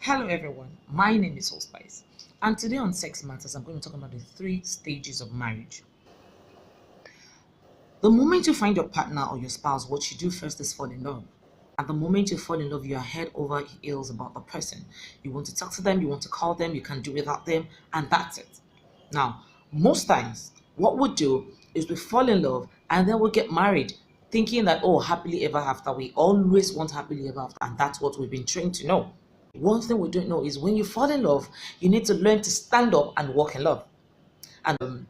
Hello everyone, my name is Spice, and today on Sex Matters I'm going to talk about the 3 stages of marriage. The moment you find your partner or your spouse, what you do first is fall in love. At the moment you fall in love, you are head over heels about the person. You want to talk to them, you want to call them, you can do without them, and that's it. Now, most times, what we do is we fall in love and then we get married, thinking that, oh, happily ever after. We always want happily ever after, and that's what we've been trained to know. One thing we don't know is when you fall in love, you need to learn to stand up and walk in love. And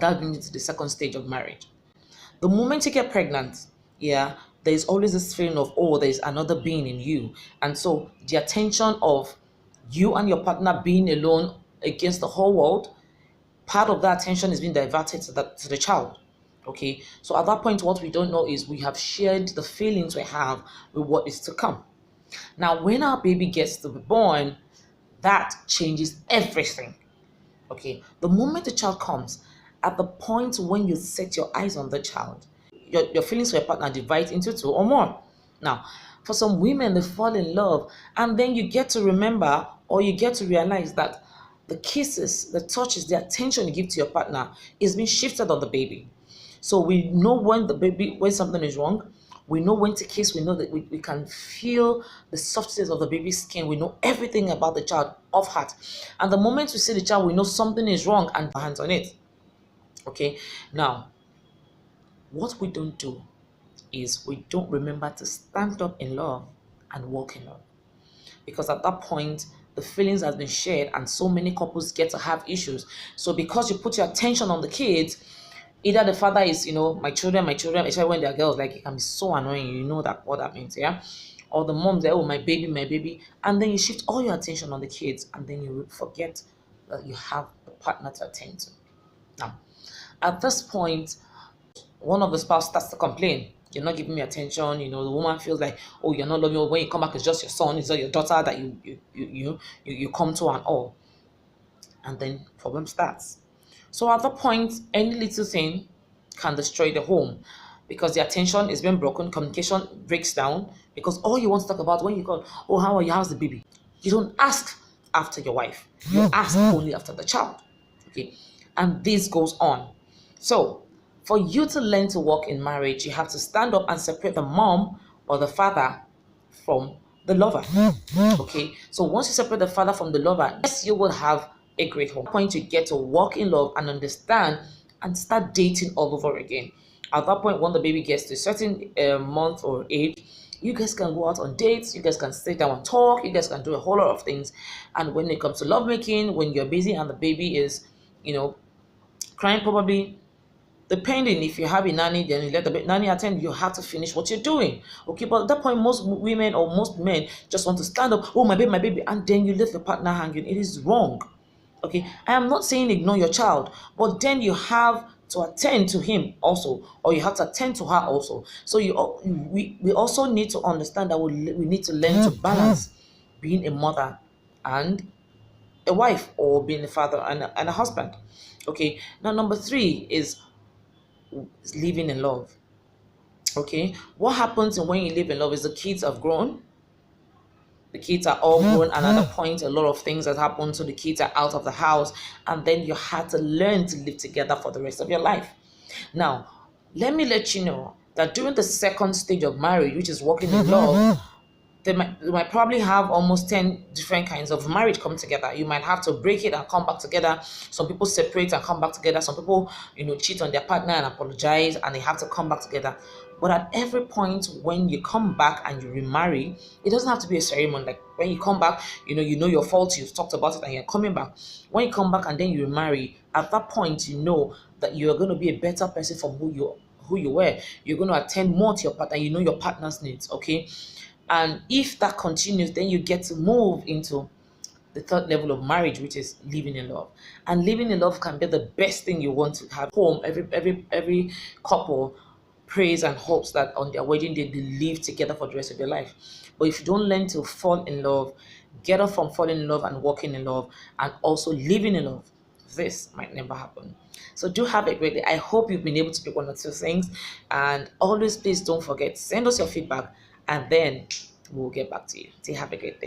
that brings you to the second stage of marriage. The moment you get pregnant, yeah, there's always this feeling of, oh, there's another being in you. And so the attention of you and your partner being alone against the whole world, part of that attention is being diverted to the child. Okay, so at that point, what we don't know is we have shared the feelings we have with what is to come. Now, when our baby gets to be born, that changes everything. Okay, the moment the child comes, at the point when you set your eyes on the child, your feelings for your partner divide into two or more. Now, for some women, they fall in love, and then you get to remember or you get to realize that the kisses, the touches, the attention you give to your partner is being shifted on the baby. So we know when something is wrong. We know when to kiss. We know that we can feel the softness of the baby's skin. We know everything about the child off heart. And the moment we see the child, we know something is wrong and put hands on it. Okay. Now, what we don't do is we don't remember to stand up in love and walk in love. Because at that point, the feelings has been shared and so many couples get to have issues. So because you put your attention on the kids, either the father is, my children, especially when they're girls, like it can be so annoying, that what that means, yeah? Or the mom say, oh, my baby, and then you shift all your attention on the kids, and then you forget that you have a partner to attend to. Now, at this point, one of the spouse starts to complain. You're not giving me attention. The woman feels like, oh, you're not loving me. When you come back, it's just your son, it's not your daughter that you come to and all. And then problem starts. So at that point, any little thing can destroy the home because the attention is being broken, communication breaks down because all you want to talk about when you call, oh, how are you? How's the baby? You don't ask after your wife. You ask only after the child. Okay. And this goes on. So for you to learn to walk in marriage, you have to stand up and separate the mom or the father from the lover. Okay. So once you separate the father from the lover, yes, you will have a great home. At that point, you get to walk in love and understand and start dating all over again. At that point, when the baby gets to a certain month or age, you guys can go out on dates, you guys can sit down and talk, you guys can do a whole lot of things. And when it comes to lovemaking, when you're busy and the baby is, crying, probably depending if you have a nanny, then you let the nanny attend. You have to finish what you're doing. Okay, but at that point, most women or most men just want to stand up, oh, my baby, and then you leave your partner hanging. It is wrong. Okay, I am not saying ignore your child, but then you have to attend to him also, or you have to attend to her also. So we also need to understand that we need to learn to balance being a mother and a wife, or being a father and a husband. Okay, now number 3 is living in love. Okay, what happens when you live in love is the kids have grown. The kids are all grown, and at that point, a lot of things that happen. So the kids are out of the house, and then you had to learn to live together for the rest of your life. Now, let me let you know that during the second stage of marriage, which is walking in love, they might probably have almost 10 different kinds of marriage come together. You might have to break it and come back together. Some people separate and come back together. Some people, cheat on their partner and apologize, and they have to come back together. But at every point when you come back and you remarry, it doesn't have to be a ceremony. Like when you come back, you know your faults, you've talked about it, and you're coming back. When you come back and then you remarry, at that point, you know that you're going to be a better person from who you were. You're going to attend more to your partner. You know your partner's needs, okay? And if that continues, then you get to move into the third level of marriage, which is living in love. And living in love can be the best thing you want to have. Home, every couple prays and hopes that on their wedding day they live together for the rest of their life. But if you don't learn to fall in love, get up from falling in love and walking in love, and also living in love, this might never happen. So do have a great day. I hope you've been able to pick one or two things. And always, please don't forget, send us your feedback, and then we'll get back to you. So have a great day.